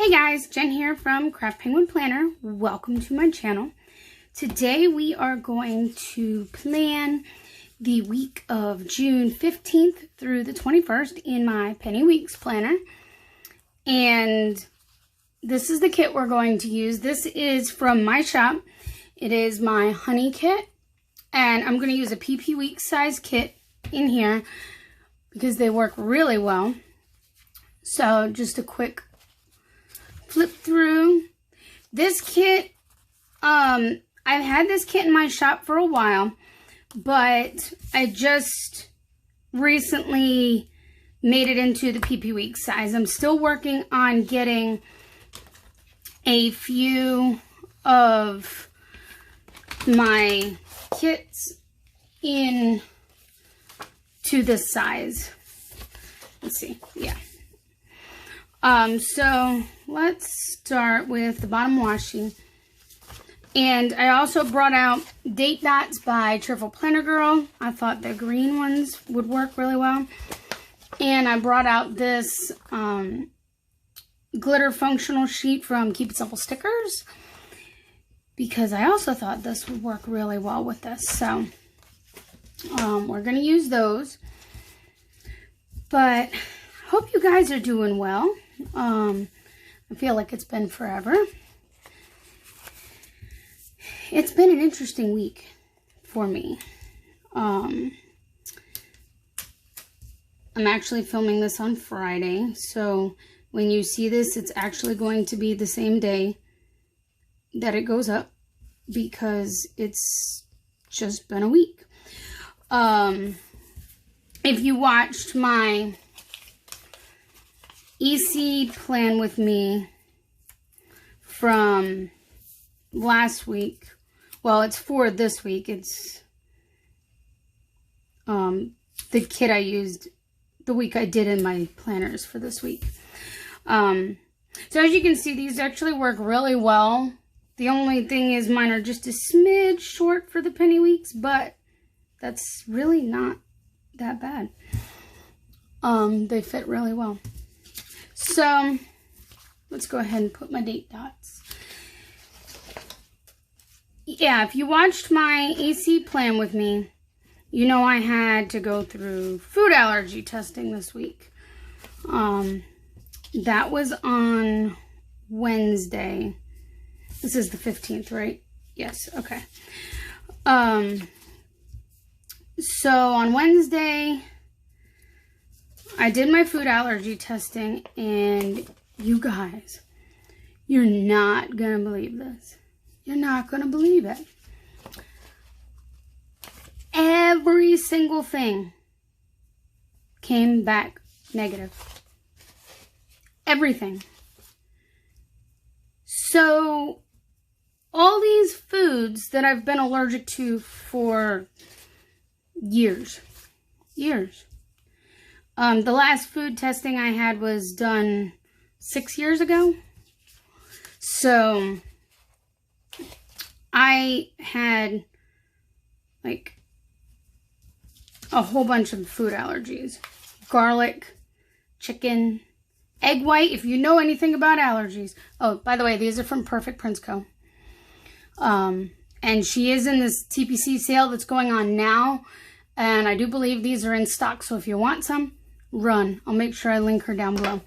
Hey guys, Jen here from Craft Penguin Planner. Welcome to my channel. Today we are going to plan the week of June 15th through the 21st in my Penny Weeks planner. And this is the kit we're going to use. This is from my shop. It is my honey kit. And I'm going to use a PP Week size kit in here because they work really well. So just a quick flip through. This kit, I've had this kit in my shop for a while, but I just recently made it into the PP Week size. I'm still working on getting a few of my kits in to this size. Let's see, yeah. So let's start with the bottom washi. And I also brought out date dots by Cheerful Planner Girl. I thought the green ones would work really well. And I brought out this glitter functional sheet from Keep It Simple Stickers, because I also thought this would work really well with this. So we're going to use those. But I hope you guys are doing well. I feel like it's been forever. It's been an interesting week for me. I'm actually filming this on Friday, so when you see this, it's actually going to be the same day that it goes up, because it's just been a week. If you watched my EC plan with me from last week, well, it's for this week. It's the kit I used the week I did in my planners for this week. So as you can see, these actually work really well. The only thing is mine are just a smidge short for the Penny Weeks, but that's really not that bad. They fit really well. So let's go ahead and put my date dots. Yeah, if you watched my AC plan with me, you know I had to go through food allergy testing this week. That was on Wednesday. This is the 15th, right? Yes, okay. So on Wednesday, I did my food allergy testing, and you guys, you're not gonna believe this. You're not gonna believe it. Every single thing came back negative. Everything. So all these foods that I've been allergic to for years. The last food testing I had was done 6 years ago. So I had like a whole bunch of food allergies. Garlic, chicken, egg white, if you know anything about allergies. Oh, by the way, these are from Perfect Prince Co. And she is in this TPC sale that's going on now. And I do believe these are in stock. So if you want some, run. I'll make sure I link her down below.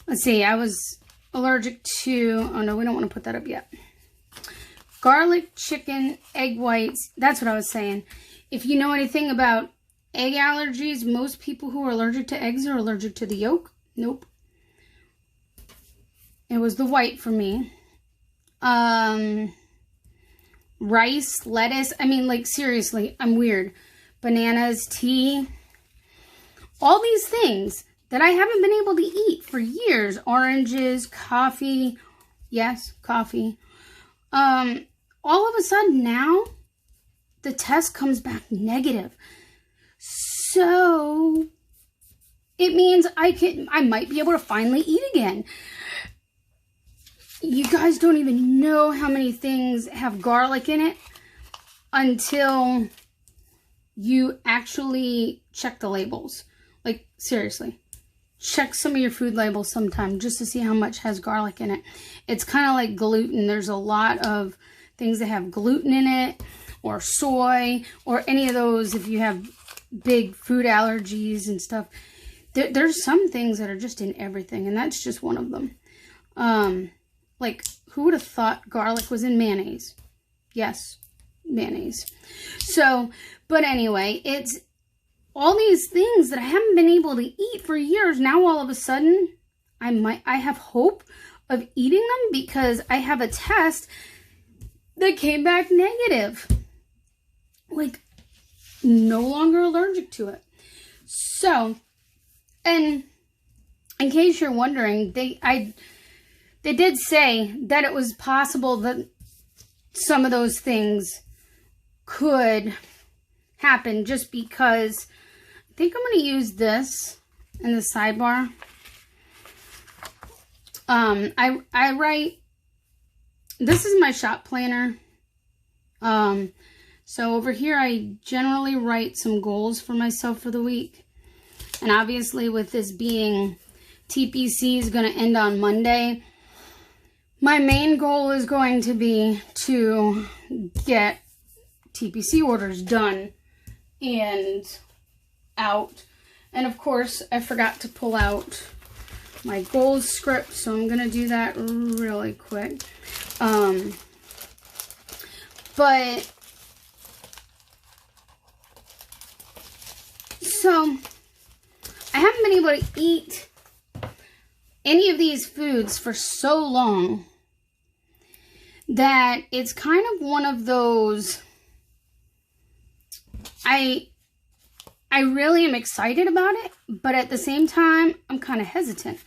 Let's see, I was allergic to, oh no, we don't want to put that up yet. Garlic, chicken, egg whites. That's what I was saying. If you know anything about egg allergies, most people who are allergic to eggs are allergic to the yolk. Nope. It was the white for me. Rice, lettuce. I mean, like, seriously, I'm weird. Bananas, tea. All these things that I haven't been able to eat for years. Oranges, coffee. Yes, coffee. All of a sudden now, the test comes back negative. So it means I might be able to finally eat again. You guys don't even know how many things have garlic in it until you actually check the labels. Like, seriously. Check some of your food labels sometime just to see how much has garlic in it. It's kind of like gluten. There's a lot of things that have gluten in it, or soy, or any of those if you have big food allergies and stuff. There's some things that are just in everything, and that's just one of them. Like, who would have thought garlic was in mayonnaise? Yes, mayonnaise. So, but anyway, it's all these things that I haven't been able to eat for years. Now all of a sudden, I have hope of eating them because I have a test that came back negative. Like, no longer allergic to it. So, and in case you're wondering, they did say that it was possible that some of those things could happen just because I think I'm going to use this in the sidebar. I write, this is my shop planner. So over here I generally write some goals for myself for the week. And obviously with this being TPC is going to end on Monday, my main goal is going to be to get TPC orders done and out. And of course, I forgot to pull out my goals script, so I'm going to do that really quick. But so I haven't been able to eat any of these foods for so long that it's kind of one of those, I really am excited about it, but at the same time, I'm kind of hesitant.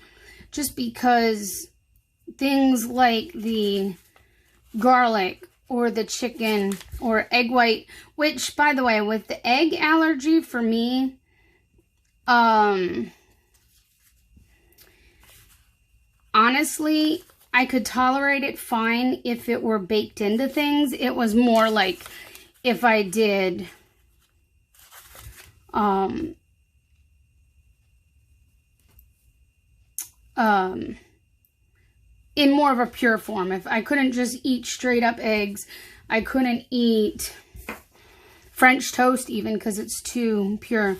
Just because things like the garlic or the chicken or egg white, which, by the way, with the egg allergy for me, honestly, I could tolerate it fine if it were baked into things. It was more like if I did in more of a pure form. If I couldn't just eat straight up eggs, I couldn't eat French toast even because it's too pure.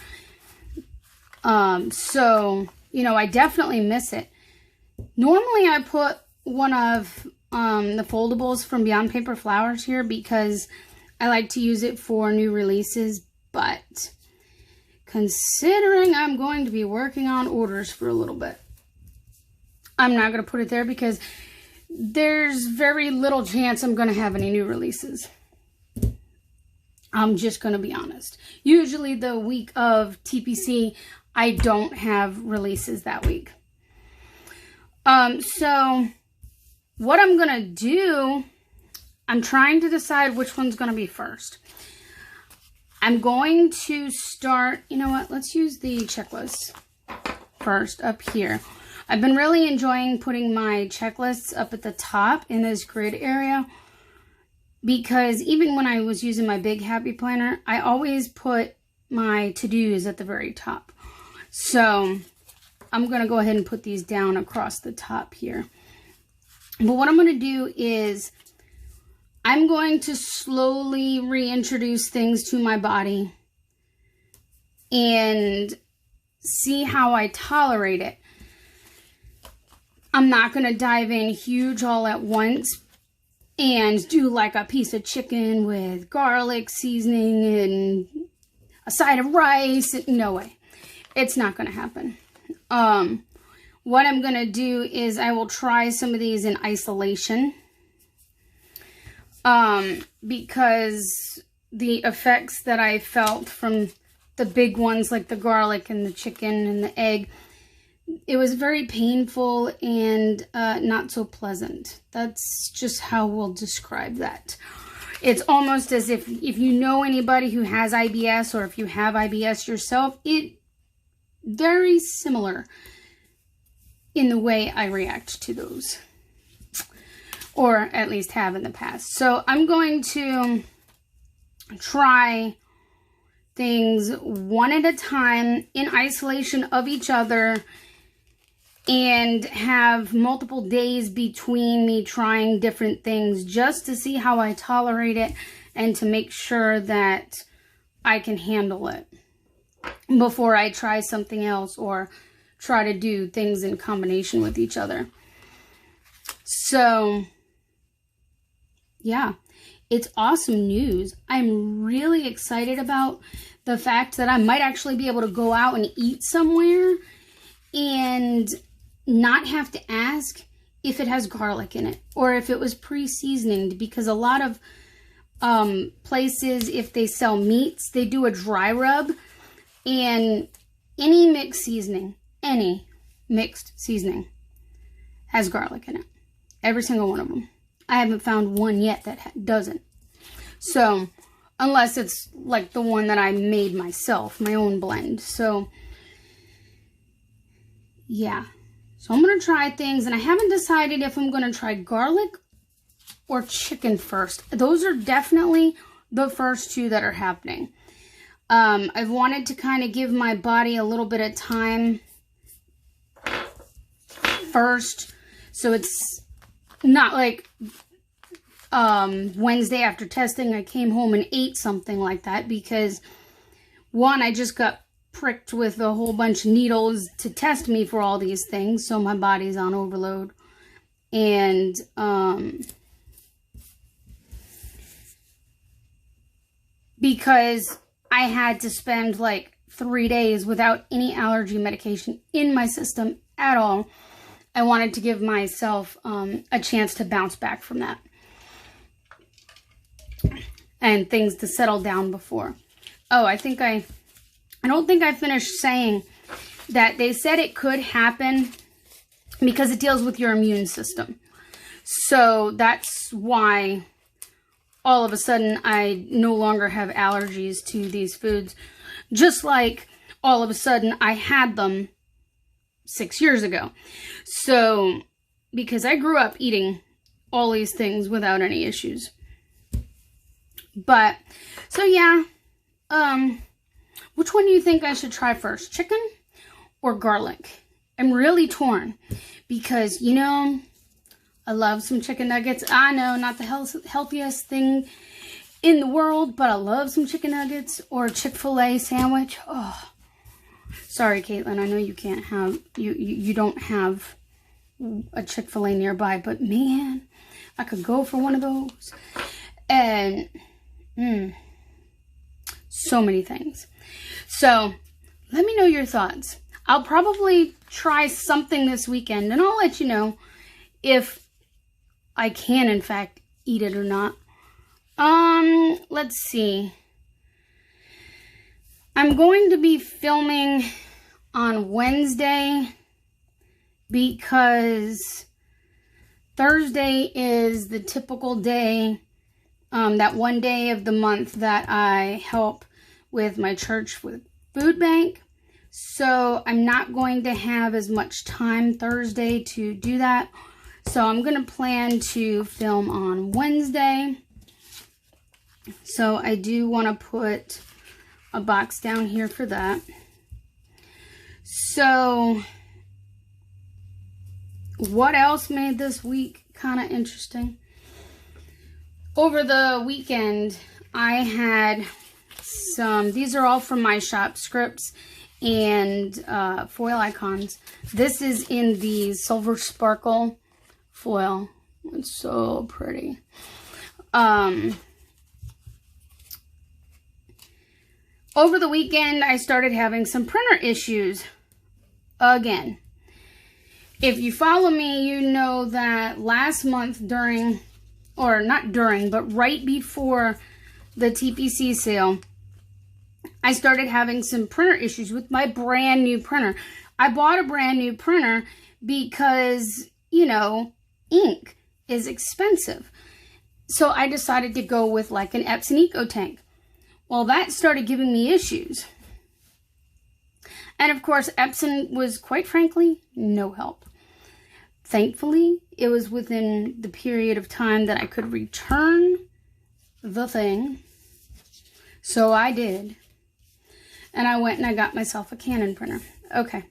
So, you know, I definitely miss it. Normally I put one of the foldables from Beyond Paper Flowers here because I like to use it for new releases, but considering I'm going to be working on orders for a little bit, I'm not going to put it there because there's very little chance I'm going to have any new releases. I'm just going to be honest. Usually the week of TPC, I don't have releases that week. So what I'm going to do, I'm trying to decide which one's going to be first. I'm going to start, you know what, let's use the checklist first up here. I've been really enjoying putting my checklists up at the top in this grid area because even when I was using my big happy planner, I always put my to-dos at the very top. So I'm going to go ahead and put these down across the top here. But what I'm going to do is I'm going to slowly reintroduce things to my body and see how I tolerate it. I'm not going to dive in huge all at once and do like a piece of chicken with garlic seasoning and a side of rice. No way. It's not going to happen. What I'm going to do is I will try some of these in isolation. Because the effects that I felt from the big ones like the garlic and the chicken and the egg, it was very painful and not so pleasant. That's just how we'll describe that. It's almost as if you know anybody who has IBS or if you have IBS yourself, it very similar in the way I react to those. Or at least have in the past. So I'm going to try things one at a time in isolation of each other and have multiple days between me trying different things just to see how I tolerate it and to make sure that I can handle it before I try something else or try to do things in combination with each other. So, yeah, it's awesome news. I'm really excited about the fact that I might actually be able to go out and eat somewhere and not have to ask if it has garlic in it or if it was pre-seasoned, because a lot of places, if they sell meats, they do a dry rub, and any mixed seasoning has garlic in it. Every single one of them. I haven't found one yet that doesn't. So, unless it's like the one that I made myself, my own blend. So, yeah. So, I'm going to try things, and I haven't decided if I'm going to try garlic or chicken first. Those are definitely the first two that are happening. I've wanted to kind of give my body a little bit of time first, so it's not like Wednesday after testing I came home and ate something like that, because one, I just got pricked with a whole bunch of needles to test me for all these things, so my body's on overload. And because I had to spend like 3 days without any allergy medication in my system at all, I wanted to give myself a chance to bounce back from that and things to settle down before. Oh, I don't think I finished saying that they said it could happen because it deals with your immune system. So that's why all of a sudden I no longer have allergies to these foods. Just like all of a sudden I had them 6 years ago. So, because I grew up eating all these things without any issues. But, so yeah, which one do you think I should try first? Chicken or garlic? I'm really torn because, you know, I love some chicken nuggets. I know, not the healthiest thing in the world, but I love some chicken nuggets or a Chick-fil-A sandwich. Oh, sorry, Caitlin. I know you can't have, you don't have a Chick-fil-A nearby, but man, I could go for one of those. And, so many things. So, let me know your thoughts. I'll probably try something this weekend, and I'll let you know if I can, in fact, eat it or not. Let's see. I'm going to be filming on Wednesday because Thursday is the typical day, that one day of the month that I help with my church with food bank. So I'm not going to have as much time Thursday to do that. So I'm going to plan to film on Wednesday. So I do want to put a box down here for that. So what else made this week kind of interesting? Over the weekend, I had some, these are all from my shop, scripts and foil icons. This is in the silver sparkle foil. It's so pretty. Over the weekend, I started having some printer issues again. If you follow me, you know that last month during, or not during, but right before the TPC sale, I started having some printer issues with my brand new printer. I bought a brand new printer because, you know, ink is expensive. So I decided to go with like an Epson Eco Tank. Well, that started giving me issues. And of course, Epson was, quite frankly, no help. Thankfully, it was within the period of time that I could return the thing. So I did. and I went and I got myself a Canon printer. Okay.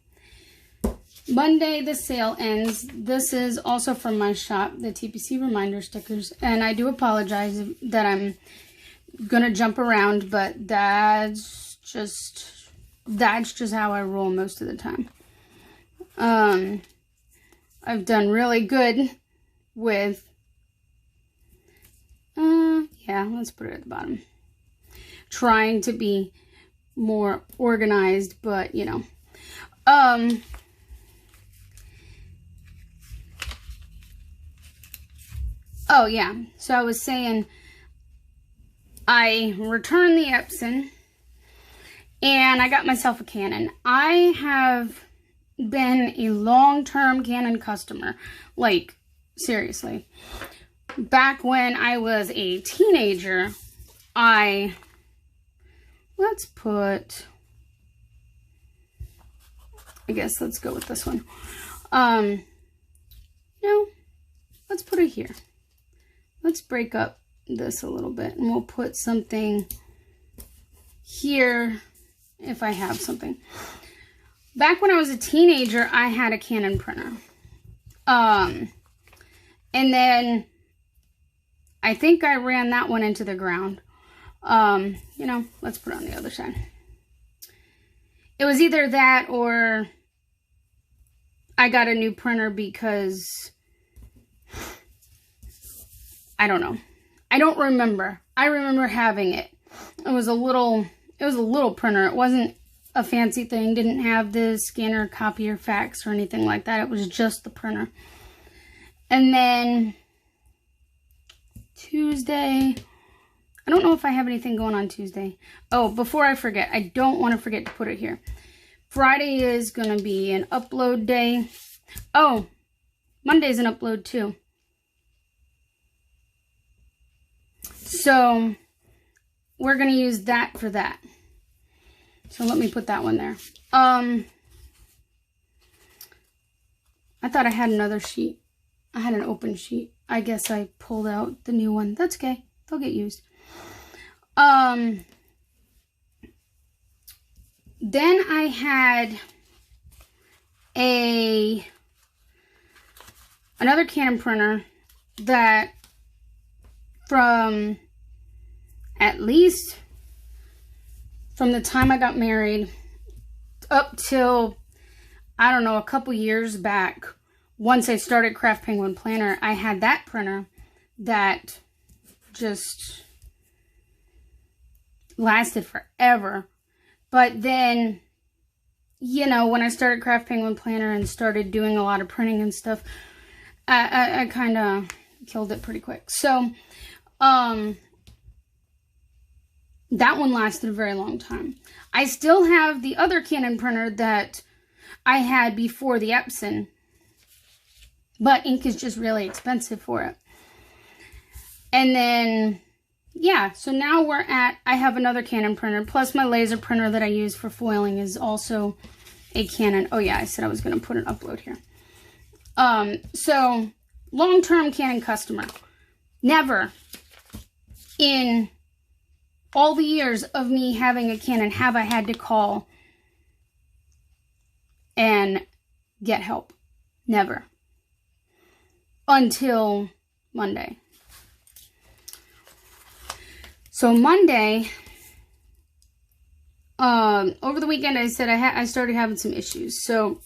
Monday, the sale ends. This is also from my shop, the TPC reminder stickers. And I do apologize that I'm going to jump around, but that's just how I roll most of the time. I've done really good with, yeah, let's put it at the bottom. Trying to be more organized, but, you know. Oh, yeah. So I was saying I returned the Epson and I got myself a Canon. I have been a long-term Canon customer. Like, seriously. Back when I was a teenager, let's put, I guess let's go with this one. No, let's put it here. Let's break up this a little bit and we'll put something here if I have something. Back when I was a teenager, I had a Canon printer. And then I think I ran that one into the ground. You know, let's put it on the other side. It was either that or I got a new printer because I don't know. I don't remember. I remember having it. It was a little printer. It wasn't a fancy thing. Didn't have the scanner, copier, fax, or anything like that. It was just the printer. And then Tuesday, I don't know if I have anything going on Tuesday. Oh, before I forget, I don't want to forget to put it here. Friday is going to be an upload day. Oh, Monday's an upload too. So we're going to use that for that. So let me put that one there. I thought I had another sheet. I had an open sheet. I guess I pulled out the new one. That's okay. They'll get used. Then I had another Canon printer that from at least from the time I got married up till, I don't know, a couple years back, once I started Craft Penguin Planner, I had that printer that just lasted forever. But then, you know, when I started Craft Penguin Planner and started doing a lot of printing and stuff, I kind of killed it pretty quick. So, that one lasted a very long time. I still have the other Canon printer that I had before the Epson, but ink is just really expensive for it. And then, yeah, so now I have another Canon printer, plus my laser printer that I use for foiling is also a Canon. Oh yeah, I said I was going to put an upload here. So, long-term Canon customer. Never in all the years of me having a Canon have I had to call and get help. Never. Until Monday. So Monday, over the weekend I said I started having some issues. So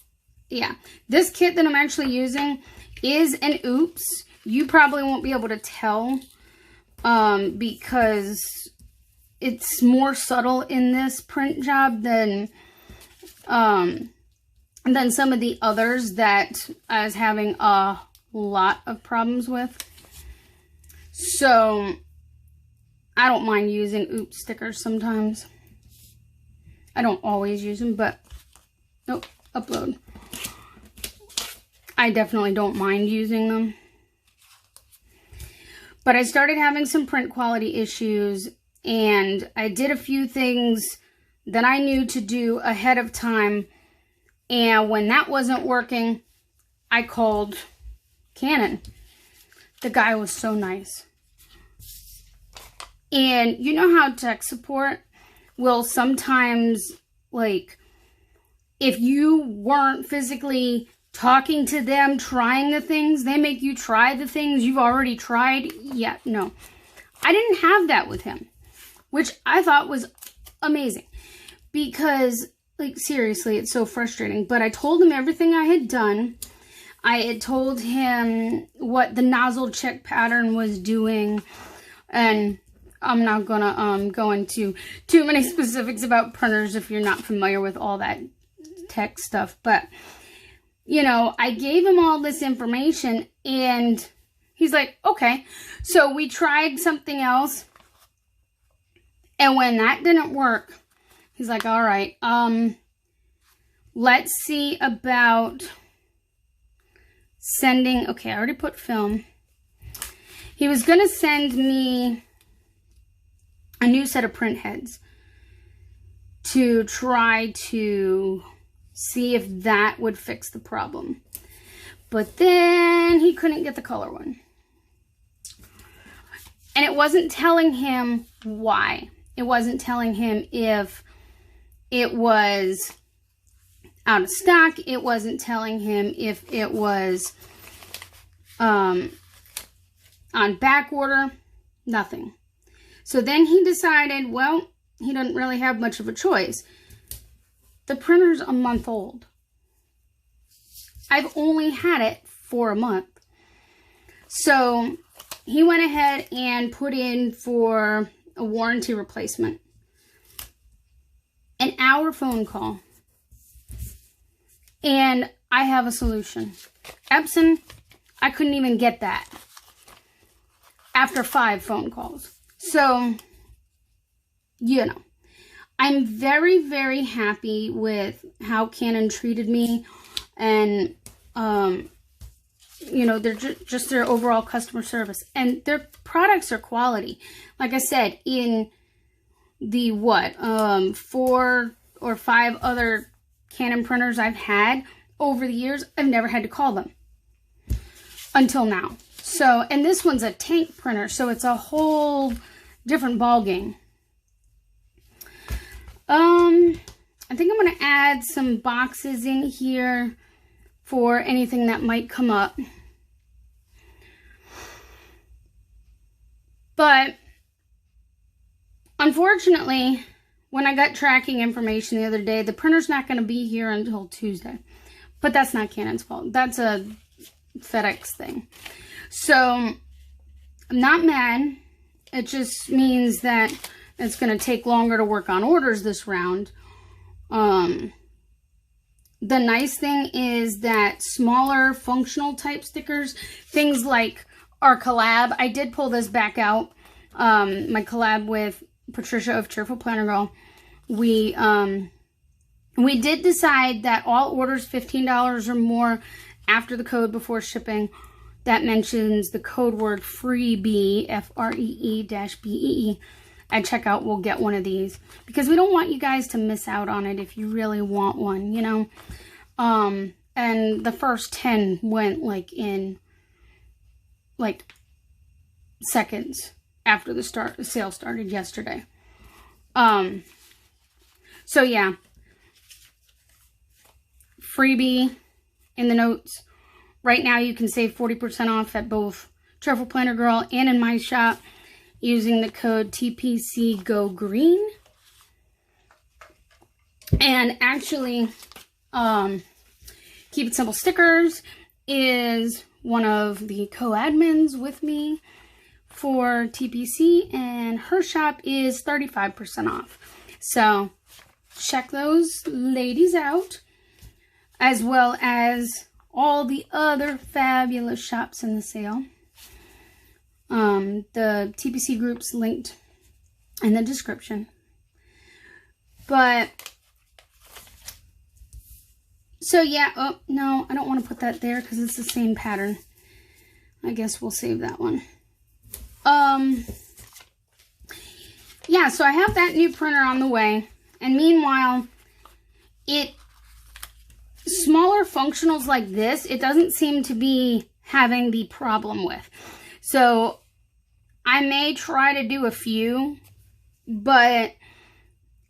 yeah, this kit that I'm actually using is an oops. You probably won't be able to tell because it's more subtle in this print job than some of the others that I was having a lot of problems with. So I don't mind using oops stickers sometimes. I don't always use them, but nope, upload. I definitely don't mind using them. But I started having some print quality issues, and I did a few things that I knew to do ahead of time, and when that wasn't working, I called Canon. The guy was so nice. And you know how tech support will sometimes like, if you weren't physically talking to them, trying the things, they make you try the things you've already tried. Yeah, no. I didn't have that with him, which I thought was amazing. Because, like, seriously, it's so frustrating. But I told him everything I had done. I had told him what the nozzle check pattern was doing. And I'm not gonna go into too many specifics about printers if you're not familiar with all that tech stuff. But, you know, I gave him all this information and he's like, okay. So we tried something else. And when that didn't work, he's like, all right, let's see about sending, okay, I already put film. He was going to send me a new set of print heads to try to see if that would fix the problem. But then he couldn't get the color one. And it wasn't telling him why. It wasn't telling him if it was out of stock. It wasn't telling him if it was on back order. Nothing. So then he decided, well, he doesn't really have much of a choice. The printer's a month old. I've only had it for a month. So he went ahead and put in for a warranty replacement. An hour phone call. And I have a solution. Epson, I couldn't even get that after 5 phone calls. So, you know, I'm very, very happy with how Canon treated me. And, you know, they're just their overall customer service. And their products are quality. Like I said, in the, 4 or 5 other Canon printers I've had over the years, I've never had to call them until now. So, and this one's a tank printer, so it's a whole different ballgame. I think I'm going to add some boxes in here for anything that might come up. But unfortunately, when I got tracking information the other day, the printer's not going to be here until Tuesday. But that's not Canon's fault. That's a FedEx thing. So, I'm not mad. It just means that it's going to take longer to work on orders this round. The nice thing is that smaller functional type stickers, things like our collab, I did pull this back out. My collab with Patricia of Cheerful Planner Girl. We did decide that all orders $15 or more after the code before shipping that mentions the code word FREEBEE, FREE-BEE, at checkout will get one of these. Because we don't want you guys to miss out on it if you really want one, you know. And the first 10 went like in seconds after the sale started yesterday. So yeah, freebie in the notes. Right now you can save 40% off at both Cheerful Planner Girl and in my shop using the code TPCGOGREEN. And actually, Keep It Simple Stickers is one of the co-admins with me for TPC, and her shop is 35% off. So check those ladies out, as well as all the other fabulous shops in the sale. The TPC group's linked in the description. But, so yeah, oh, no, I don't want to put that there because it's the same pattern. I guess we'll save that one. Yeah, so I have that new printer on the way. And meanwhile, smaller functionals like this, it doesn't seem to be having the problem with. So I may try to do a few, but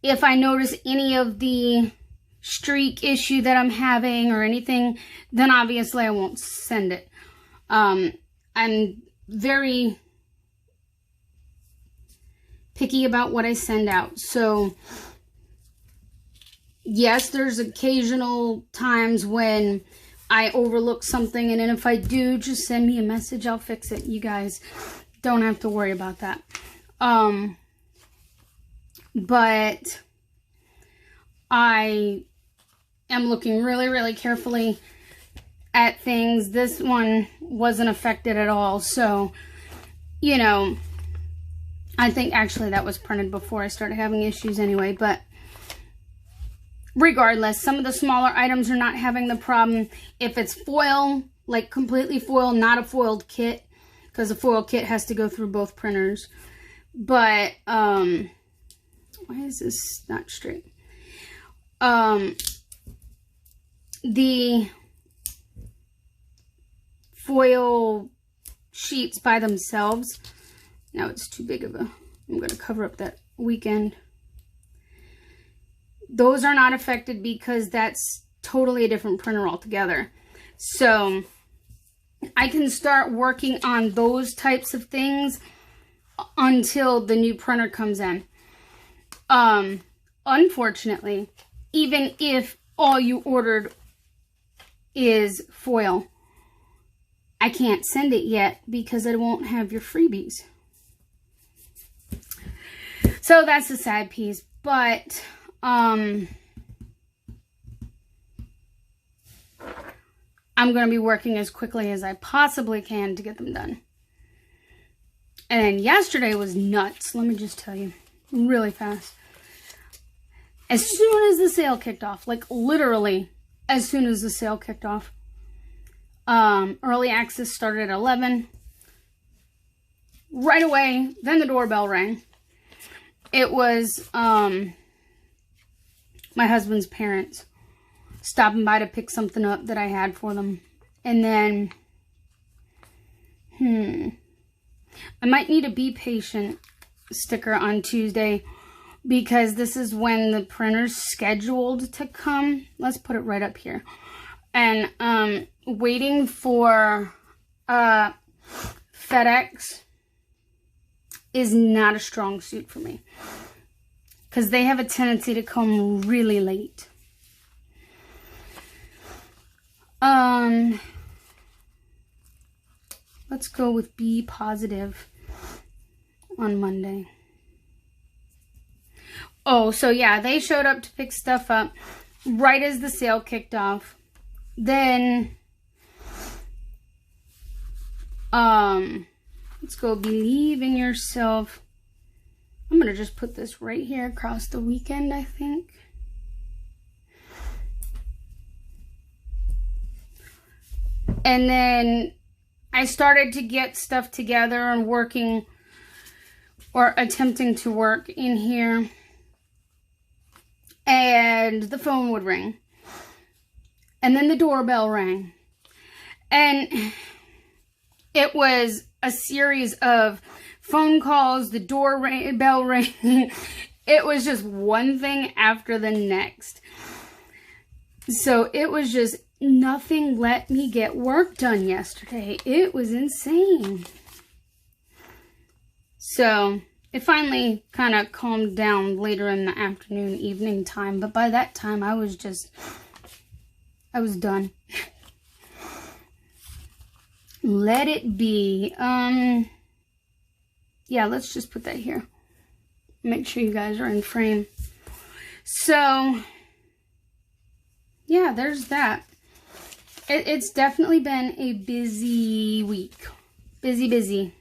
if I notice any of the streak issue that I'm having or anything, then obviously I won't send it. I'm very picky about what I send out. So yes, there's occasional times when I overlook something, and then if I do, just send me a message. I'll fix it. You guys don't have to worry about that. But I am looking really, really carefully at things. This one wasn't affected at all. So, you know, I think actually that was printed before I started having issues anyway. But regardless, some of the smaller items are not having the problem. If it's foil, like completely foil, not a foiled kit, because a foil kit has to go through both printers. But, why is this not straight? The foil sheets by themselves, now it's too big of a, I'm going to cover up that weekend. Those are not affected because that's totally a different printer altogether. So I can start working on those types of things until the new printer comes in. Unfortunately, even if all you ordered is foil, I can't send it yet because I won't have your freebies. So that's the sad piece. But I'm going to be working as quickly as I possibly can to get them done. And then yesterday was nuts. Let me just tell you, really fast. As soon as the sale kicked off, like literally as soon as the sale kicked off, early access started at 11. Right away, then the doorbell rang. It was my husband's parents stopping by to pick something up that I had for them. And then, I might need a be patient sticker on Tuesday, because this is when the printer's scheduled to come. Let's put it right up here. And waiting for FedEx is not a strong suit for me, because they have a tendency to come really late. Let's go with be positive on Monday. Oh, so yeah, they showed up to pick stuff up right as the sale kicked off. Then, let's go believe in yourself. I'm going to just put this right here across the weekend, I think. And then I started to get stuff together and working, or attempting to work in here. And the phone would ring. And then the doorbell rang. And it was a series of phone calls, the doorbell ringing. It was just one thing after the next. So it was just, nothing let me get work done yesterday. It was insane. So it finally kind of calmed down later in the afternoon, evening time. But by that time, I was done. Let it be. Yeah, let's just put that here. Make sure you guys are in frame. So, yeah, there's that. It's definitely been a busy week. Busy.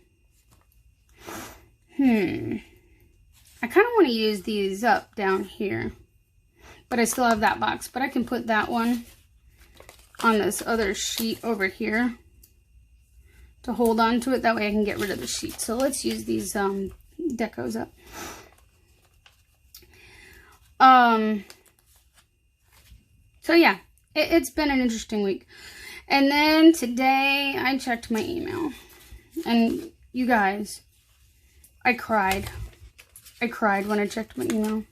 I kind of want to use these up down here. But I still have that box. But I can put that one on this other sheet over here to hold on to it. That way I can get rid of the sheet. So let's use these decos up. So yeah, it's been an interesting week. And then today I checked my email. And you guys, I cried. I cried when I checked my email.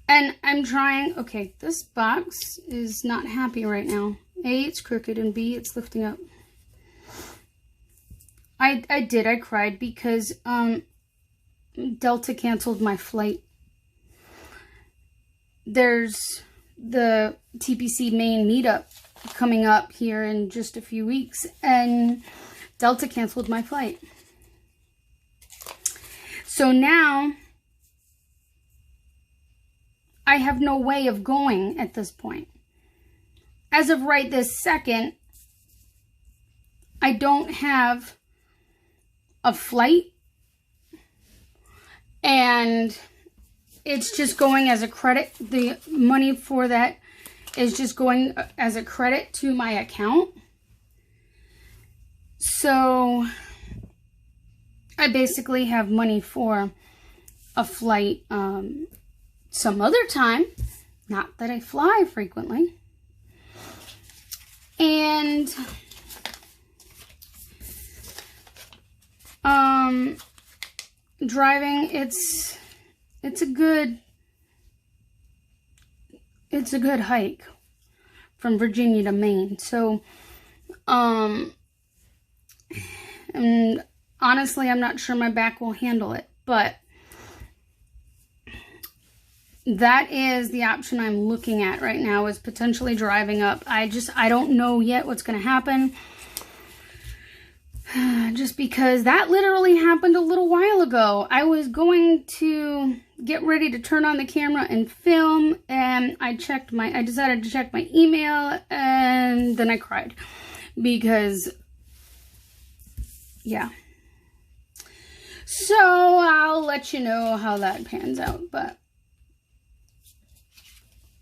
And I'm trying, okay, this box is not happy right now. A, it's crooked, and B, it's lifting up. I cried because Delta canceled my flight. There's the TPC main meetup coming up here in just a few weeks, and Delta canceled my flight. So now I have no way of going at this point. As of right this second, I don't have a flight, and it's just going as a credit. The money for that is just going as a credit to my account. So I basically have money for a flight some other time. Not that I fly frequently. And driving, it's a good hike from Virginia to Maine. So and honestly, I'm not sure my back will handle it, but that is the option I'm looking at right now, is potentially driving up. I don't know yet what's going to happen. Just because that literally happened a little while ago. I was going to get ready to turn on the camera and film, and I decided to check my email, and then I cried because, yeah. So I'll let you know how that pans out, but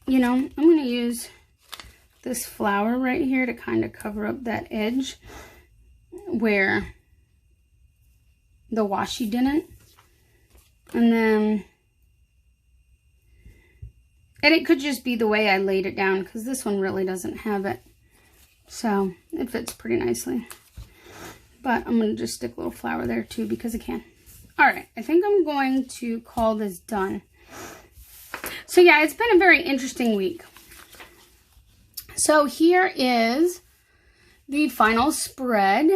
you know, I'm going to use this flower right here to kind of cover up that edge where the washi didn't. And then, and it could just be the way I laid it down, because this one really doesn't have it. So it fits pretty nicely. But I'm going to just stick a little flower there too, because I can. All right, I think I'm going to call this done. So yeah, it's been a very interesting week. So here is the final spread.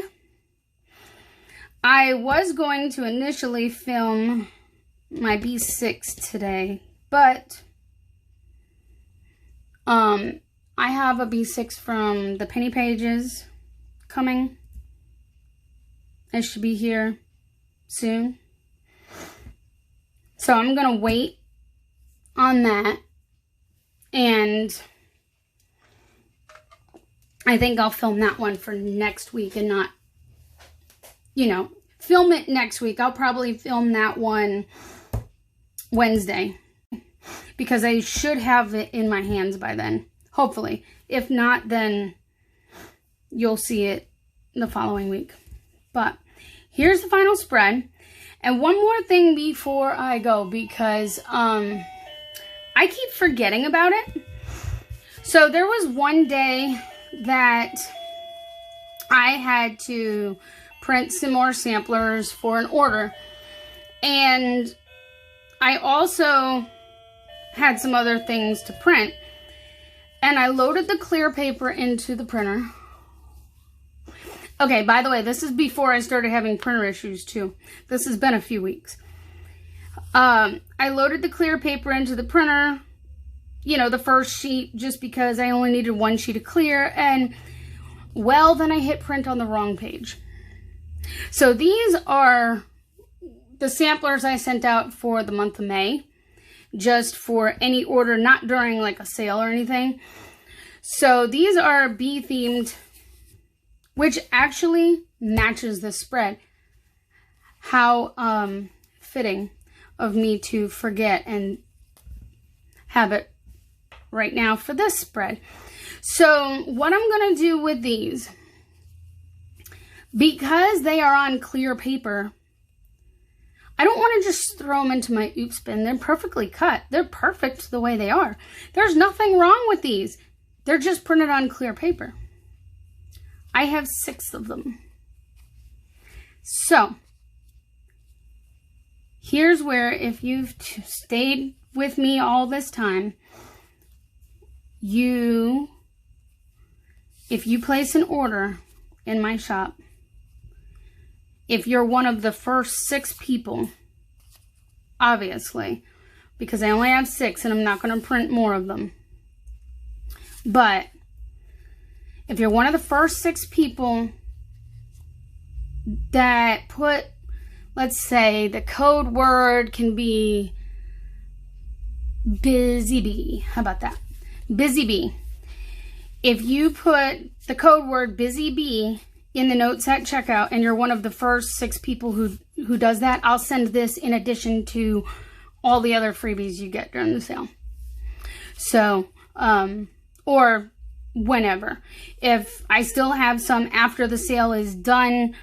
I was going to initially film my B6 today, but I have a B6 from the Penny Pages coming. It should be here soon. So I'm going to wait on that, and I think I'll film that one for next week and not, you know, film it next week. I'll probably film that one Wednesday, because I should have it in my hands by then, hopefully. If not, then you'll see it the following week. But here's the final spread. And one more thing before I go, because I keep forgetting about it. So there was one day that I had to print some more samplers for an order, and I also had some other things to print, and I loaded the clear paper into the printer. Okay, by the way, this is before I started having printer issues too. This has been a few weeks. I loaded the clear paper into the printer, you know, the first sheet, just because I only needed one sheet of clear, and well, then I hit print on the wrong page. So these are the samplers I sent out for the month of May, just for any order, not during like a sale or anything. So these are bee themed, which actually matches the spread. How fitting of me to forget and have it right now for this spread. So what I'm going to do with these, because they are on clear paper, I don't want to just throw them into my oops bin. They're perfectly cut. They're perfect the way they are. There's nothing wrong with these. They're just printed on clear paper. I have 6 of them. So here's where, if you've stayed with me all this time, if you place an order in my shop, if you're one of the first 6 people, obviously, because I only have 6 and I'm not going to print more of them, but if you're one of the first 6 people that put, let's say the code word can be busy bee. How about that? Busy bee. If you put the code word busy bee in the notes at checkout and you're one of the first 6 people who does that, I'll send this in addition to all the other freebies you get during the sale. So, or whenever. If I still have some after the sale is done,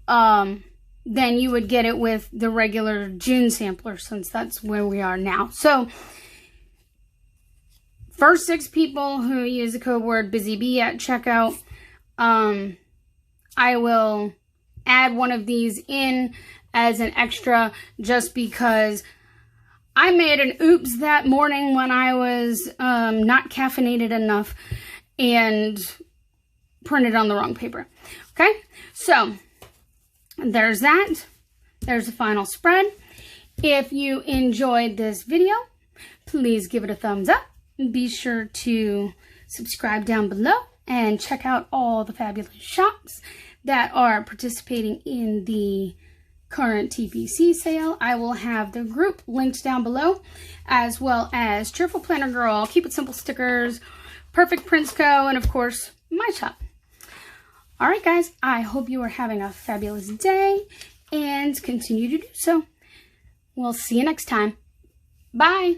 then you would get it with the regular June sampler, since that's where we are now. So, first 6 people who use the code word busybee at checkout, I will add one of these in as an extra, just because I made an oops that morning when I was not caffeinated enough and printed on the wrong paper. Okay, so there's that. There's the final spread. If you enjoyed this video, please give it a thumbs up. Be sure to subscribe down below and check out all the fabulous shops that are participating in the current TPC sale. I will have the group linked down below, as well as Cheerful Planner Girl, Keep It Simple stickers, Perfect Prints Co., and of course, my shop. All right, guys, I hope you are having a fabulous day and continue to do so. We'll see you next time. Bye.